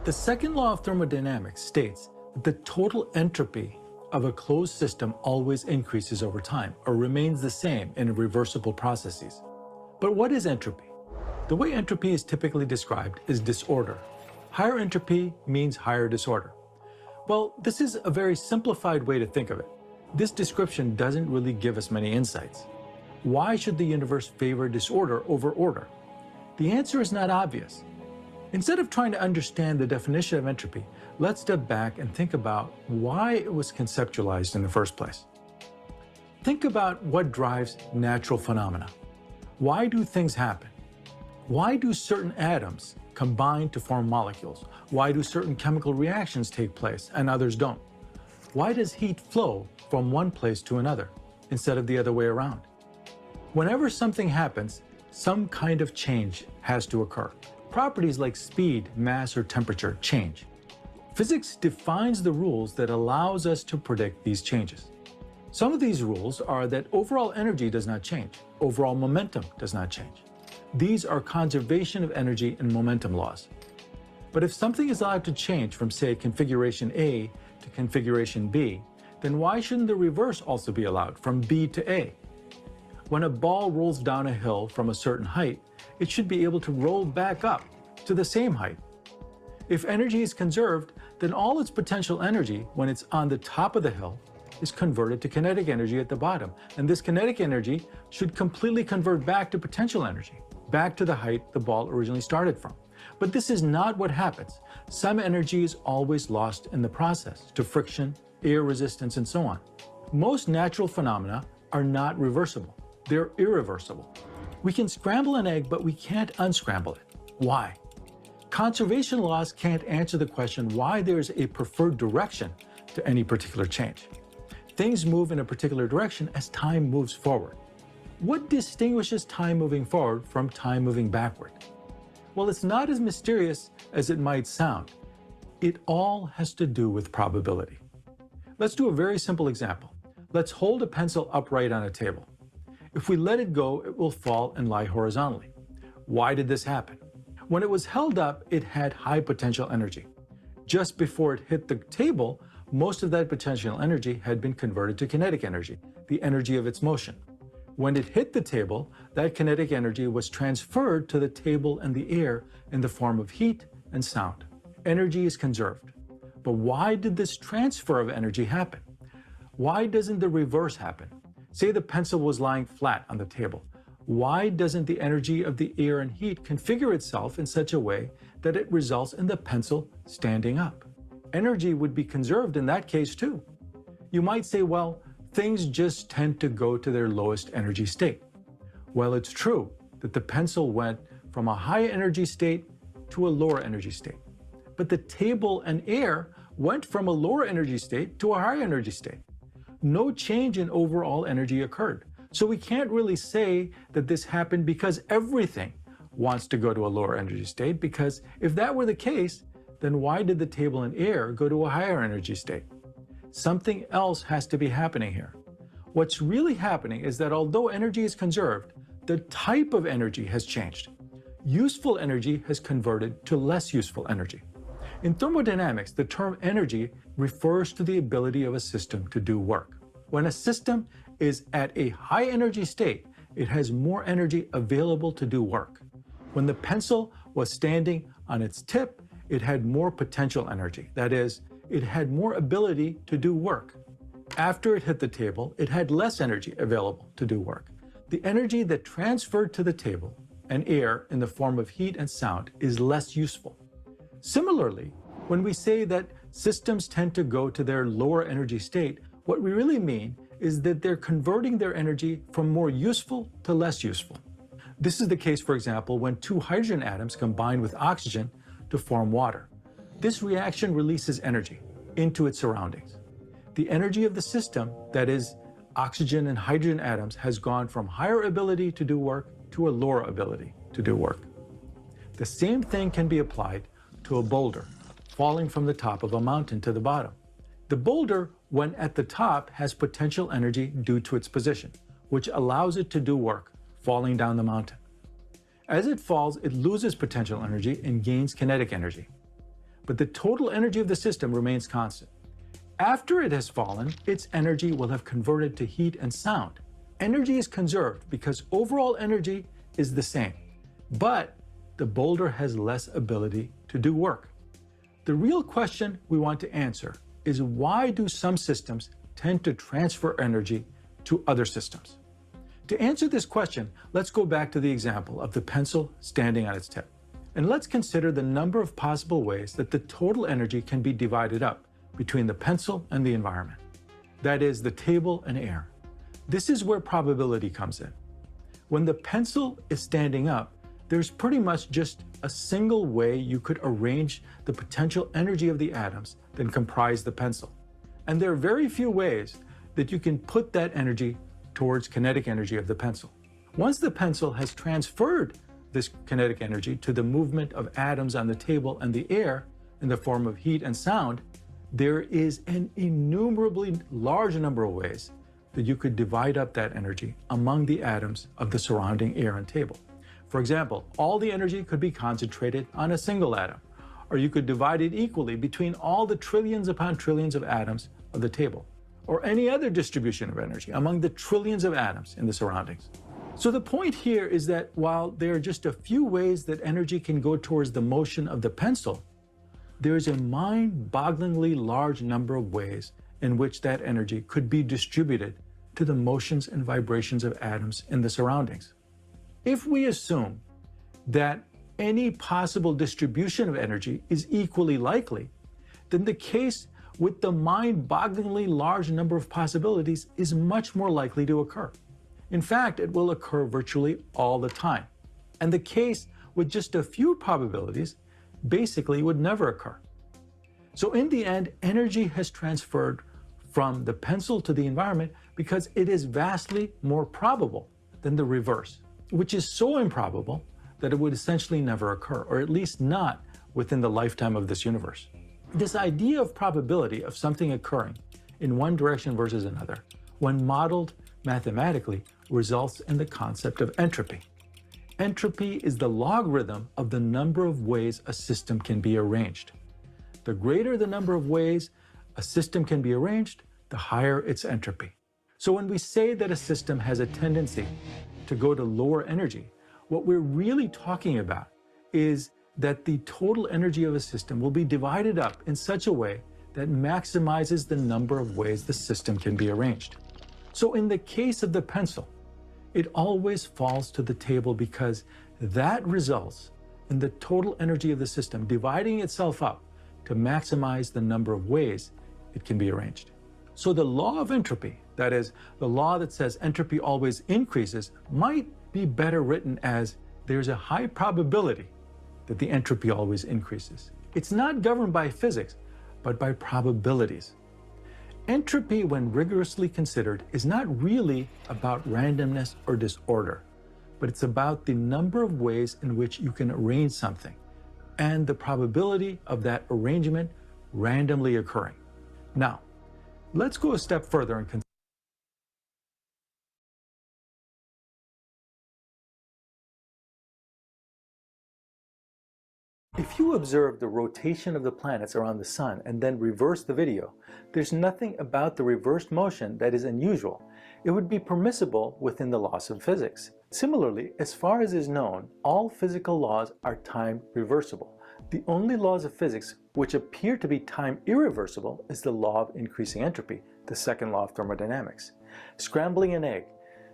The second law of thermodynamics states that the total entropy of a closed system always increases over time, or remains the same in reversible processes. But what is entropy? The way entropy is typically described is disorder. Higher entropy means higher disorder. Well, this is a very simplified way to think of it. This description doesn't really give us many insights. Why should the universe favor disorder over order? The answer is not obvious. Instead of trying to understand the definition of entropy, let's step back and think about why it was conceptualized in the first place. Think about what drives natural phenomena. Why do things happen? Why do certain atoms combine to form molecules? Why do certain chemical reactions take place and others don't? Why does heat flow from one place to another instead of the other way around? Whenever something happens, some kind of change has to occur. Properties like speed, mass, or temperature change. Physics defines the rules that allows us to predict these changes. Some of these rules are that overall energy does not change, overall momentum does not change. These are conservation of energy and momentum laws. But if something is allowed to change from, say, configuration A to configuration B, then why shouldn't the reverse also be allowed, from B to A? When a ball rolls down a hill from a certain height, it should be able to roll back up to the same height. If energy is conserved, then all its potential energy, when it's on the top of the hill, is converted to kinetic energy at the bottom. And this kinetic energy should completely convert back to potential energy, back to the height the ball originally started from. But this is not what happens. Some energy is always lost in the process to friction, air resistance, and so on. Most natural phenomena are not reversible. They're irreversible. We can scramble an egg, but we can't unscramble it. Why? Conservation laws can't answer the question why there's a preferred direction to any particular change. Things move in a particular direction as time moves forward. What distinguishes time moving forward from time moving backward? Well, it's not as mysterious as it might sound. It all has to do with probability. Let's do a very simple example. Let's hold a pencil upright on a table. If we let it go, it will fall and lie horizontally. Why did this happen? When it was held up, it had high potential energy. Just before it hit the table, most of that potential energy had been converted to kinetic energy, the energy of its motion. When it hit the table, that kinetic energy was transferred to the table and the air in the form of heat and sound. Energy is conserved. But why did this transfer of energy happen? Why doesn't the reverse happen? Say the pencil was lying flat on the table. Why doesn't the energy of the air and heat configure itself in such a way that it results in the pencil standing up? Energy would be conserved in that case too. You might say, well, things just tend to go to their lowest energy state. Well, it's true that the pencil went from a high energy state to a lower energy state. But the table and air went from a lower energy state to a higher energy state. No change in overall energy occurred. So we can't really say that this happened because everything wants to go to a lower energy state, because if that were the case, then why did the table and air go to a higher energy state? Something else has to be happening here. What's really happening is that although energy is conserved, the type of energy has changed. Useful energy has converted to less useful energy. In thermodynamics, the term energy refers to the ability of a system to do work. When a system is at a high energy state, it has more energy available to do work. When the pencil was standing on its tip, it had more potential energy. That is, it had more ability to do work. After it hit the table, it had less energy available to do work. The energy that transferred to the table and air in the form of heat and sound is less useful. Similarly, when we say that systems tend to go to their lower energy state, what we really mean is that they're converting their energy from more useful to less useful. This is the case, for example, when two hydrogen atoms combine with oxygen to form water. This reaction releases energy into its surroundings. The energy of the system, that is, oxygen and hydrogen atoms, has gone from higher ability to do work to a lower ability to do work. The same thing can be applied to a boulder falling from the top of a mountain to the bottom. The boulder, when at the top, has potential energy due to its position, which allows it to do work falling down the mountain. As it falls, it loses potential energy and gains kinetic energy. but the total energy of the system remains constant. After it has fallen, its energy will have converted to heat and sound. Energy is conserved because overall energy is the same, but the boulder has less ability to do work. The real question we want to answer is, why do some systems tend to transfer energy to other systems? To answer this question, let's go back to the example of the pencil standing on its tip. And let's consider the number of possible ways that the total energy can be divided up between the pencil and the environment. That is, the table and air. This is where probability comes in. When the pencil is standing up, there's pretty much just a single way you could arrange the potential energy of the atoms that comprise the pencil. And there are very few ways that you can put that energy towards kinetic energy of the pencil. Once the pencil has transferred this kinetic energy to the movement of atoms on the table and the air in the form of heat and sound, there is an innumerably large number of ways that you could divide up that energy among the atoms of the surrounding air and table. For example, all the energy could be concentrated on a single atom, or you could divide it equally between all the trillions upon trillions of atoms of the table, or any other distribution of energy among the trillions of atoms in the surroundings. So the point here is that while there are just a few ways that energy can go towards the motion of the pencil, there is a mind-bogglingly large number of ways in which that energy could be distributed to the motions and vibrations of atoms in the surroundings. If we assume that any possible distribution of energy is equally likely, then the case with the mind-bogglingly large number of possibilities is much more likely to occur. In fact, it will occur virtually all the time. And the case with just a few probabilities basically would never occur. So in the end, energy has transferred from the pencil to the environment because it is vastly more probable than the reverse, which is so improbable that it would essentially never occur, or at least not within the lifetime of this universe. This idea of probability of something occurring in one direction versus another, when modeled mathematically, results in the concept of entropy. Entropy is the logarithm of the number of ways a system can be arranged. The greater the number of ways a system can be arranged, the higher its entropy. So when we say that a system has a tendency to go to lower energy, what we're really talking about is that the total energy of a system will be divided up in such a way that maximizes the number of ways the system can be arranged. So in the case of the pencil, it always falls to the table because that results in the total energy of the system dividing itself up to maximize the number of ways it can be arranged. So the law of entropy, that is, the law that says entropy always increases, might be better written as there's a high probability that the entropy always increases. It's not governed by physics, but by probabilities. Entropy, when rigorously considered, is not really about randomness or disorder, but it's about the number of ways in which you can arrange something and the probability of that arrangement randomly occurring. Now, let's go a step further and consider. If you observe the rotation of the planets around the sun and then reverse the video, there's nothing about the reversed motion that is unusual. It would be permissible within the laws of physics. Similarly, as far as is known, all physical laws are time reversible. The only laws of physics which appear to be time irreversible is the law of increasing entropy, the second law of thermodynamics. Scrambling an egg,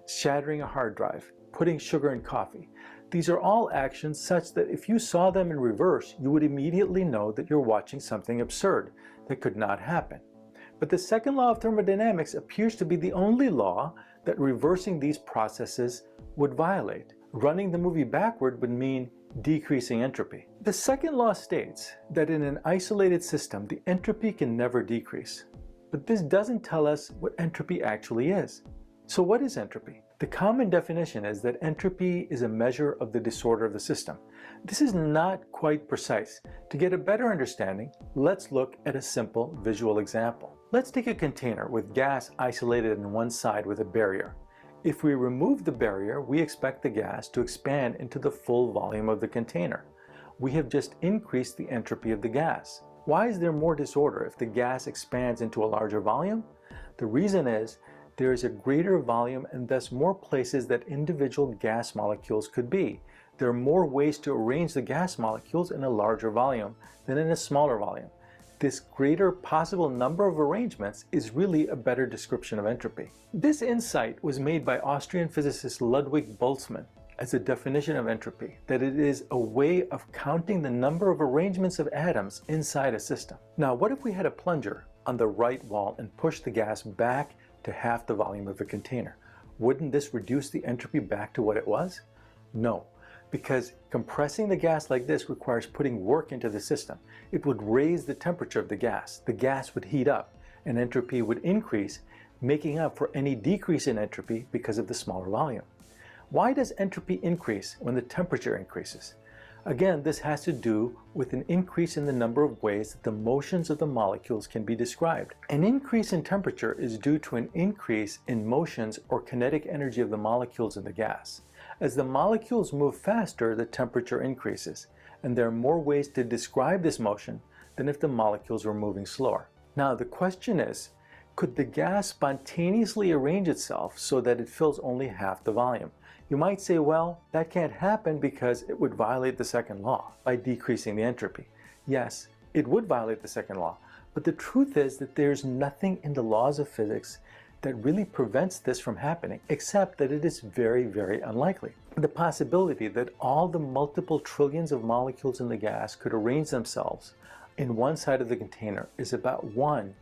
shattering a hard drive, putting sugar in coffee. These are all actions such that if you saw them in reverse, you would immediately know that you're watching something absurd that could not happen. But the second law of thermodynamics appears to be the only law that reversing these processes would violate. Running the movie backward would mean decreasing entropy. The second law states that in an isolated system, the entropy can never decrease. But this doesn't tell us what entropy actually is. So what is entropy? The common definition is that entropy is a measure of the disorder of the system. This is not quite precise. To get a better understanding, let's look at a simple visual example. Let's take a container with gas isolated on one side with a barrier. If we remove the barrier, we expect the gas to expand into the full volume of the container. We have just increased the entropy of the gas. Why is there more disorder if the gas expands into a larger volume? The reason is there is a greater volume and thus more places that individual gas molecules could be. There are more ways to arrange the gas molecules in a larger volume than in a smaller volume. This greater possible number of arrangements is really a better description of entropy. This insight was made by Austrian physicist Ludwig Boltzmann as a definition of entropy, that it is a way of counting the number of arrangements of atoms inside a system. Now, what if we had a plunger on the right wall and pushed the gas back to half the volume of a container? Wouldn't this reduce the entropy back to what it was? No, because compressing the gas like this requires putting work into the system. It would raise the temperature of the gas would heat up, and entropy would increase, making up for any decrease in entropy because of the smaller volume. Why does entropy increase when the temperature increases? Again, this has to do with an increase in the number of ways that the motions of the molecules can be described. An increase in temperature is due to an increase in motions or kinetic energy of the molecules in the gas. As the molecules move faster, the temperature increases, and there are more ways to describe this motion than if the molecules were moving slower. Now, the question is, could the gas spontaneously arrange itself so that it fills only half the volume? You might say, well, that can't happen because it would violate the second law by decreasing the entropy. Yes, it would violate the second law, but the truth is that there's nothing in the laws of physics that really prevents this from happening, except that it is very, very unlikely. The possibility that all the multiple trillions of molecules in the gas could arrange themselves in one side of the container is about 1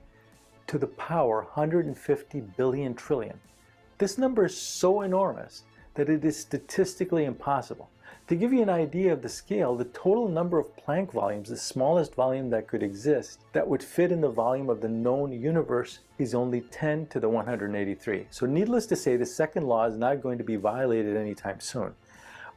to the power 150 billion trillion. This number is so enormous that it is statistically impossible. To give you an idea of the scale, the total number of Planck volumes, the smallest volume that could exist, that would fit in the volume of the known universe is only 10 to the 183. So needless to say, the second law is not going to be violated anytime soon.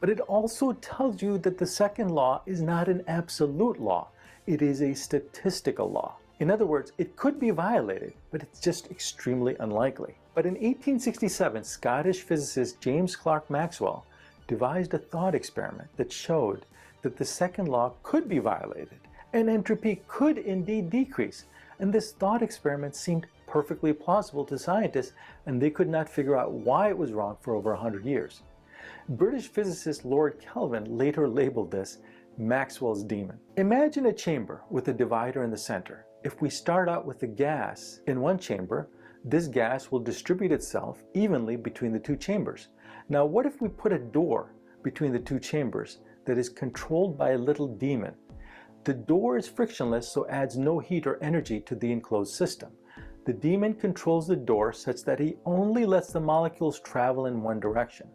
But it also tells you that the second law is not an absolute law. It is a statistical law. In other words, it could be violated, but it's just extremely unlikely. But in 1867, Scottish physicist James Clerk Maxwell devised a thought experiment that showed that the second law could be violated and entropy could indeed decrease. And this thought experiment seemed perfectly plausible to scientists, and they could not figure out why it was wrong for over 100 years. British physicist Lord Kelvin later labeled this Maxwell's demon. Imagine a chamber with a divider in the center. If we start out with the gas in one chamber, this gas will distribute itself evenly between the two chambers. Now, what if we put a door between the two chambers that is controlled by a little demon? The door is frictionless, so adds no heat or energy to the enclosed system. The demon controls the door such that he only lets the molecules travel in one direction.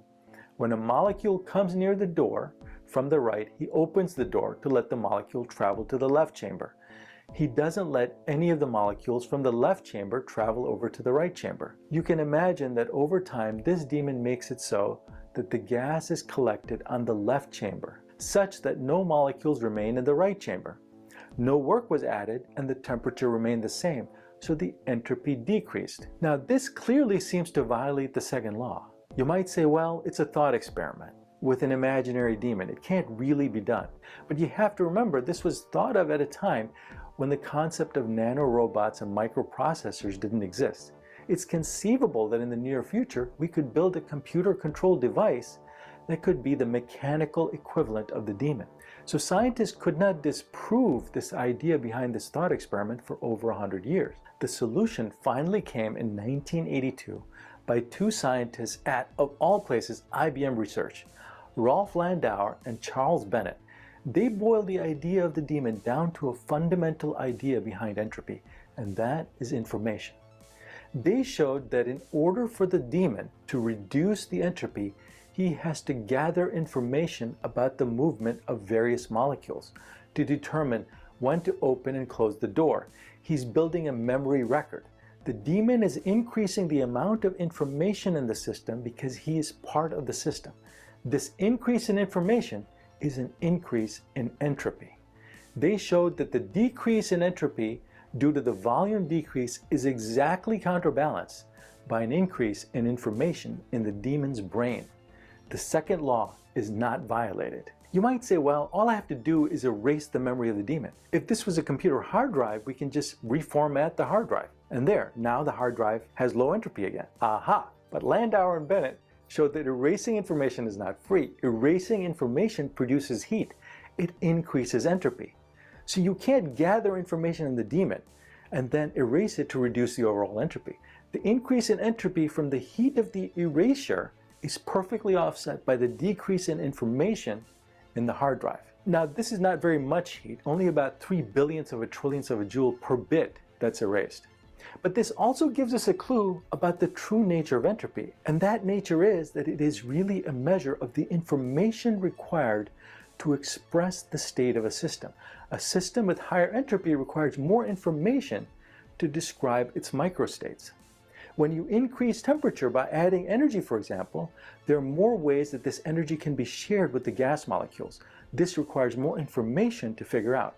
When a molecule comes near the door from the right, he opens the door to let the molecule travel to the left chamber. He doesn't let any of the molecules from the left chamber travel over to the right chamber. You can imagine that over time, this demon makes it so that the gas is collected on the left chamber, such that no molecules remain in the right chamber. No work was added and the temperature remained the same, so the entropy decreased. Now, this clearly seems to violate the second law. You might say, well, it's a thought experiment with an imaginary demon. It can't really be done. But you have to remember, this was thought of at a time when the concept of nanorobots and microprocessors didn't exist. It's conceivable that in the near future, we could build a computer-controlled device that could be the mechanical equivalent of the demon. So scientists could not disprove this idea behind this thought experiment for over 100 years. The solution finally came in 1982 by two scientists at, of all places, IBM Research, Rolf Landauer and Charles Bennett. They boiled the idea of the demon down to a fundamental idea behind entropy, and that is information. They showed that in order for the demon to reduce the entropy, he has to gather information about the movement of various molecules to determine when to open and close the door. He's building a memory record. The demon is increasing the amount of information in the system because he is part of the system. This increase in information is an increase in entropy. They showed that the decrease in entropy due to the volume decrease is exactly counterbalanced by an increase in information in the demon's brain. the second law is not violated. You might say, well, all I have to do is erase the memory of the daemon. If this was a computer hard drive, we can just reformat the hard drive. And there, now the hard drive has low entropy again. Aha! But Landauer and Bennett showed that erasing information is not free. Erasing information produces heat. It increases entropy. So you can't gather information in the daemon and then erase it to reduce the overall entropy. The increase in entropy from the heat of the erasure is perfectly offset by the decrease in information in the hard drive. Now, this is not very much heat, only about 3 billionths of a trillionth of a joule per bit that's erased. But this also gives us a clue about the true nature of entropy, and that nature is that it is really a measure of the information required to express the state of a system. A system with higher entropy requires more information to describe its microstates. When you increase temperature by adding energy, for example, there are more ways that this energy can be shared with the gas molecules. This requires more information to figure out.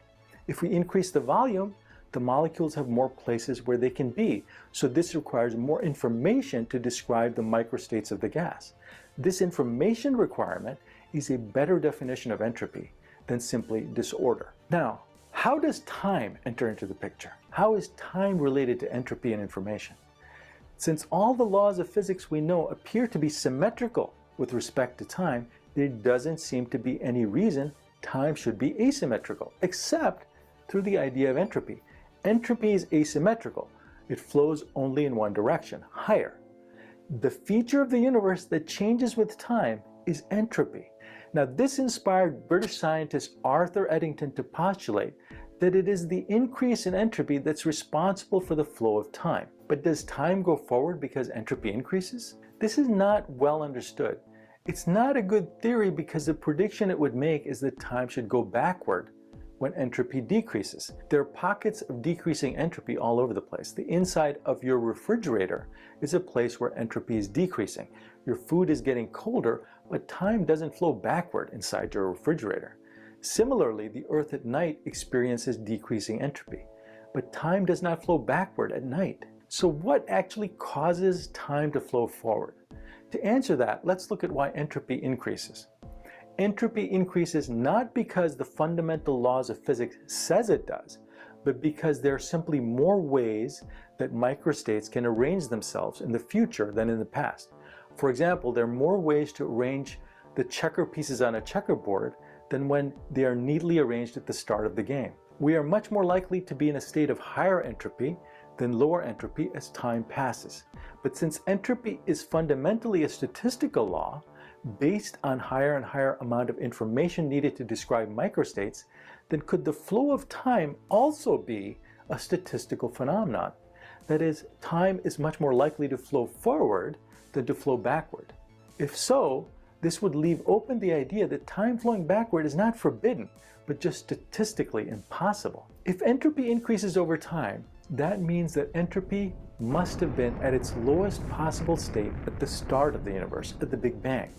If we increase the volume, the molecules have more places where they can be, so this requires more information to describe the microstates of the gas. This information requirement is a better definition of entropy than simply disorder. Now, how does time enter into the picture? How is time related to entropy and information? Since all the laws of physics we know appear to be symmetrical with respect to time, there doesn't seem to be any reason time should be asymmetrical, except through the idea of entropy. Entropy is asymmetrical. It flows only in one direction, higher. The feature of the universe that changes with time is entropy. Now, this inspired British scientist Arthur Eddington to postulate that it is the increase in entropy that's responsible for the flow of time. But does time go forward because entropy increases? This is not well understood. It's not a good theory because the prediction it would make is that time should go backward when entropy decreases. There are pockets of decreasing entropy all over the place. The inside of your refrigerator is a place where entropy is decreasing. Your food is getting colder, but time doesn't flow backward inside your refrigerator. Similarly, the Earth at night experiences decreasing entropy, but time does not flow backward at night. So what actually causes time to flow forward? To answer that, let's look at why entropy increases. Entropy increases not because the fundamental laws of physics says it does, but because there are simply more ways that microstates can arrange themselves in the future than in the past. For example, there are more ways to arrange the checker pieces on a checkerboard than when they are neatly arranged at the start of the game. We are much more likely to be in a state of higher entropy than lower entropy as time passes. But since entropy is fundamentally a statistical law, based on higher and higher amount of information needed to describe microstates, then could the flow of time also be a statistical phenomenon? That is, time is much more likely to flow forward than to flow backward. If so, this would leave open the idea that time flowing backward is not forbidden, but just statistically impossible. If entropy increases over time, that means that entropy must have been at its lowest possible state at the start of the universe, at the Big Bang.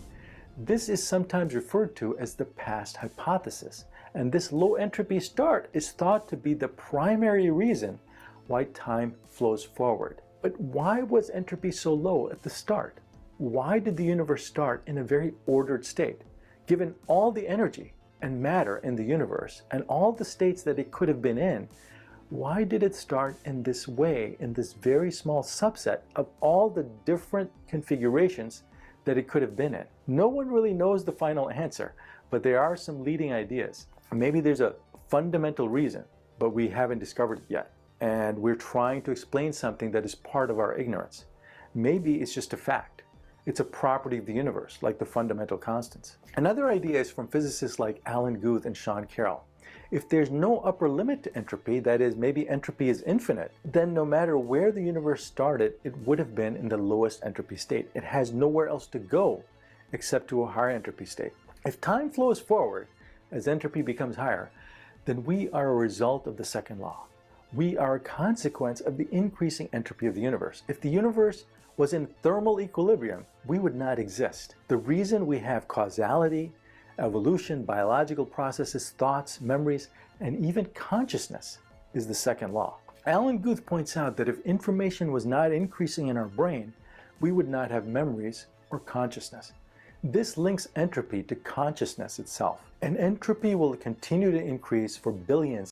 This is sometimes referred to as the past hypothesis, and this low entropy start is thought to be the primary reason why time flows forward. But why was entropy so low at the start? Why did the universe start in a very ordered state? Given all the energy and matter in the universe and all the states that it could have been in, why did it start in this way, in this very small subset of all the different configurations that it could have been in? No one really knows the final answer, but there are some leading ideas. Maybe there's a fundamental reason, but we haven't discovered it yet. And we're trying to explain something that is part of our ignorance. Maybe it's just a fact. It's a property of the universe, like the fundamental constants. Another idea is from physicists like Alan Guth and Sean Carroll. If there's no upper limit to entropy, that is, maybe entropy is infinite, then no matter where the universe started, it would have been in the lowest entropy state. It has nowhere else to go except to a higher entropy state. If time flows forward, as entropy becomes higher, then we are a result of the second law. We are a consequence of the increasing entropy of the universe. If the universe was in thermal equilibrium, we would not exist. The reason we have causality, evolution, biological processes, thoughts, memories, and even consciousness is the second law. Alan Guth points out that if information was not increasing in our brain, we would not have memories or consciousness. This links entropy to consciousness itself, and entropy will continue to increase for billions